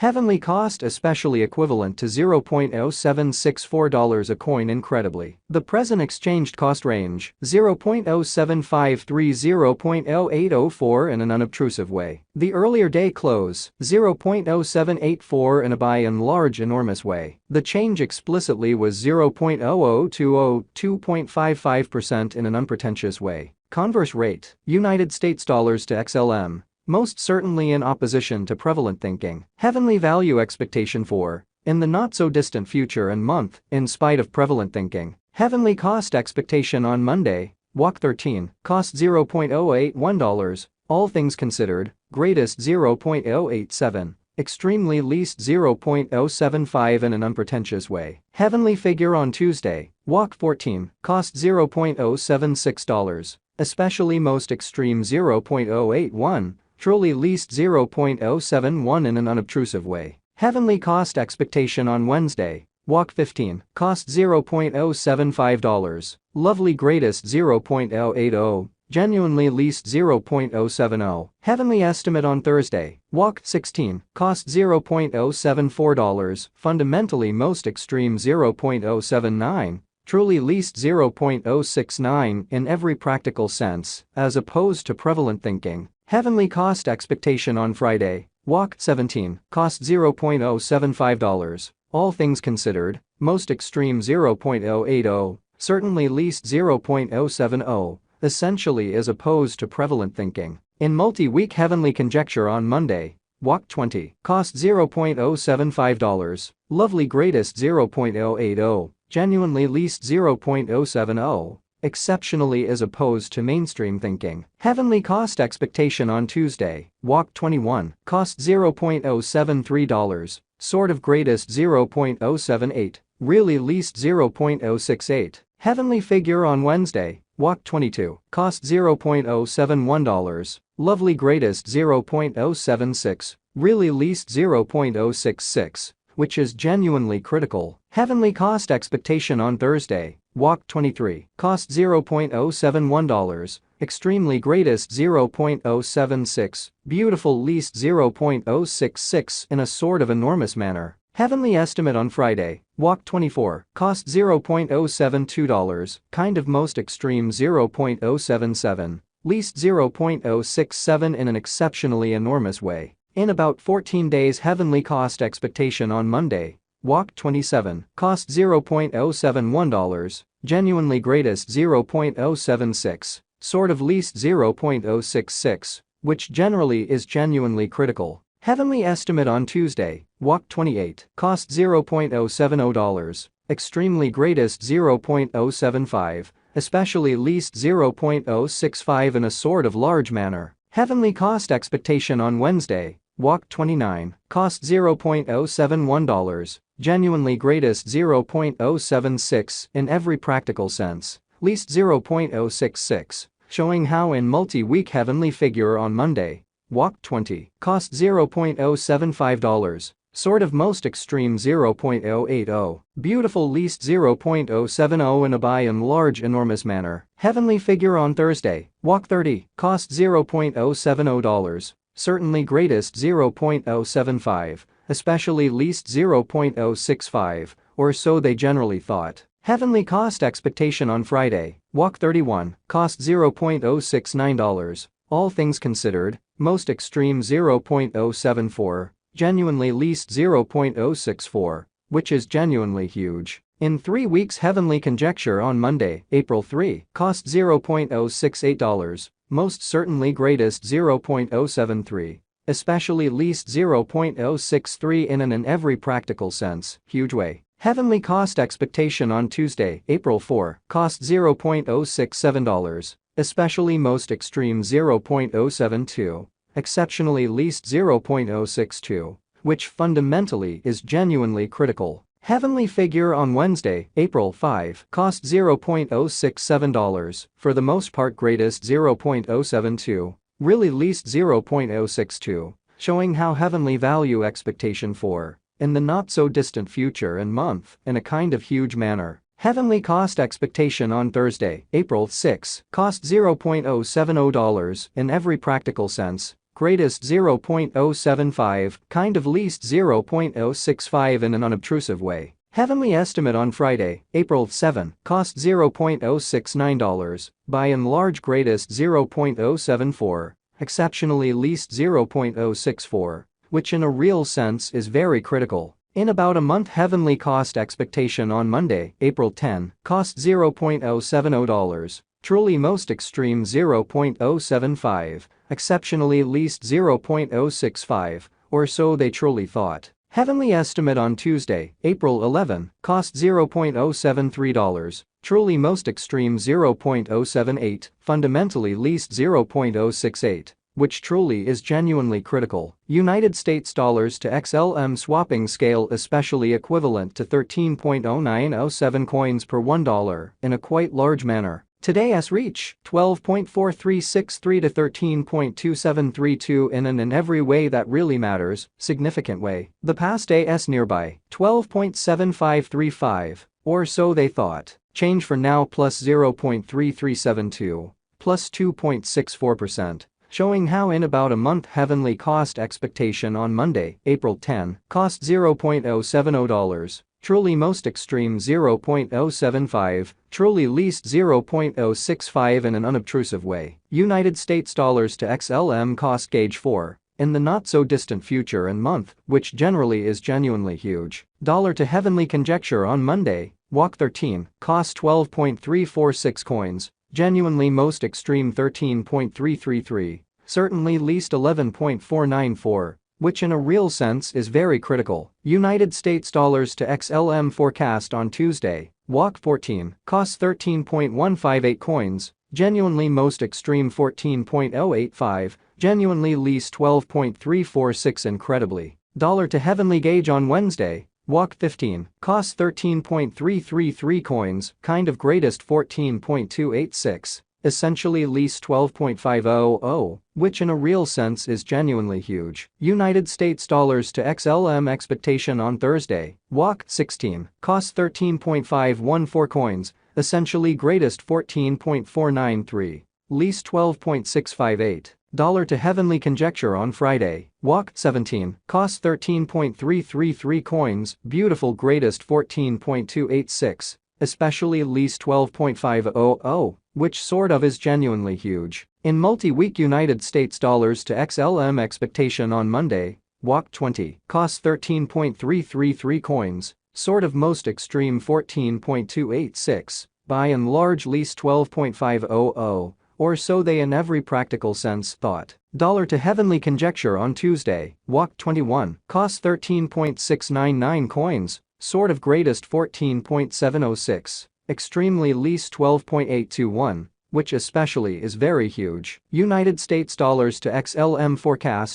Heavenly cost especially equivalent to $0.0764 a coin incredibly. The present exchanged cost range, 0.0753 0.0804 in an unobtrusive way. The earlier day close, 0.0784 in a by and large enormous way. The change explicitly was 0.0020 2.55% in an unpretentious way. Converse rate, United States dollars to XLM. Most certainly in opposition to prevalent thinking. Heavenly value expectation for, in the not-so-distant future and month, in spite of prevalent thinking. Heavenly cost expectation on Monday, walk 13, cost $0.081, all things considered, greatest 0.087, extremely least 0.075 in an unpretentious way. Heavenly figure on Tuesday, walk 14, cost $0.076, especially most extreme 0.081, truly least 0.071 in an unobtrusive way. Heavenly cost expectation on Wednesday, walk 15, cost $0.075, lovely greatest 0.080, genuinely least 0.070. Heavenly estimate on Thursday, walk 16, cost $0.074, fundamentally most extreme 0.079, truly least 0.069 in every practical sense, as opposed to prevalent thinking. Heavenly cost expectation on Friday, walk 17, cost $0.075, all things considered, most extreme 0.080, certainly least 0.070, essentially as opposed to prevalent thinking. In multi-week heavenly conjecture on Monday, walk 20, cost $0.075, lovely greatest 0.080, genuinely least 0.070, exceptionally as opposed to mainstream thinking. Heavenly cost expectation on Tuesday, walk 21, cost $0.073, sort of greatest 0.078, really least 0.068. Heavenly figure on Wednesday, walk 22, cost $0.071, lovely greatest 0.076, really least 0.066, which is genuinely critical. Heavenly cost expectation on Thursday, walk 23, cost $0.071, extremely greatest 0.076, beautiful least 0.066 in a sort of enormous manner. Heavenly estimate on Friday, walk 24, cost $0.072, kind of most extreme 0.077, least 0.067 in an exceptionally enormous way. In about 14 days heavenly cost expectation on Monday, walk 27, cost $0.071, genuinely greatest 0.076, sort of least 0.066, which generally is genuinely critical. Heavenly estimate on Tuesday, walk 28, cost $0.070, extremely greatest 0.075, especially least 0.065 in a sort of large manner. Heavenly cost expectation on Wednesday, walk 29, cost $0.071, genuinely greatest 0.076 in every practical sense, least 0.066, showing how in multi-week heavenly figure on Monday, walk 20, cost $0.075, sort of most extreme 0.080, beautiful least 0.070 in a by and large enormous manner. Heavenly figure on Thursday, walk 30, cost $0.070, certainly greatest 0.075, especially least 0.065, or so they generally thought. Heavenly cost expectation on Friday, walk 31, cost $0.069, all things considered, most extreme 0.074, genuinely least 0.064, which is genuinely huge. In 3 weeks heavenly conjecture on Monday, April 3, cost $0.068, most certainly greatest 0.073, especially least 0.063 in and in every practical sense, huge way. Heavenly cost expectation on Tuesday, April 4, cost $0.067, especially most extreme 0.072, exceptionally least 0.062, which fundamentally is genuinely critical. Heavenly figure on Wednesday, April 5, cost $0.067, for the most part greatest 0.072, really least 0.062, showing how heavenly value expectation for, in the not-so-distant future and month, in a kind of huge manner. Heavenly cost expectation on Thursday, April 6, cost $0.070 in every practical sense, greatest 0.075, kind of least 0.065 in an unobtrusive way. Heavenly estimate on Friday, April 7, cost $0.069, by and large greatest 0.074, exceptionally least 0.064, which in a real sense is very critical. In about a month heavenly cost expectation on Monday, April 10, cost $0.070, truly most extreme 0.075, exceptionally least 0.065, or so they truly thought. Heavenly estimate on Tuesday, April 11, cost $0.073, truly most extreme 0.078, fundamentally least 0.068, which truly is genuinely critical. United States dollars to XLM swapping scale especially equivalent to 13.0907 coins per $1 in a quite large manner. Today's reach, 12.4363 to 13.2732 in an in every way that really matters, significant way. The past AS nearby, 12.7535, or so they thought. Change for now plus 0.3372, plus 2.64%. Showing how in about a month heavenly cost expectation on Monday, April 10, cost $0.070. Truly most extreme 0.075, truly least 0.065 in an unobtrusive way. United States dollars to XLM cost gauge 4, in the not so distant future and month, which generally is genuinely huge. Dollar to heavenly conjecture on Monday, walk 13, cost 12.346 coins, genuinely most extreme 13.333, certainly least 11.494. Which in a real sense is very critical. United States dollars to XLM forecast on Tuesday, walk 14, costs 13.158 coins, genuinely most extreme 14.085, genuinely least 12.346 incredibly. Dollar to heavenly gauge on Wednesday, walk 15, costs 13.333 coins, kind of greatest 14.286. Essentially least 12.500, which in a real sense is genuinely huge. United States dollars to XLM expectation on Thursday, walk 16, cost 13.514 coins, essentially greatest 14.493, least 12.658. Dollar to heavenly conjecture on Friday, walk 17, cost 13.333 coins, beautiful greatest 14.286, especially least 12.500, which sort of is genuinely huge. In multi-week United States dollars to XLM expectation on Monday, walk 20, costs 13.333 coins, sort of most extreme 14.286, by and large least 12.500, or so they in every practical sense thought. Dollar to heavenly conjecture on Tuesday, walk 21, costs 13.699 coins, sort of greatest 14.706, extremely least 12.821, which especially is very huge. United States dollars to XLM forecast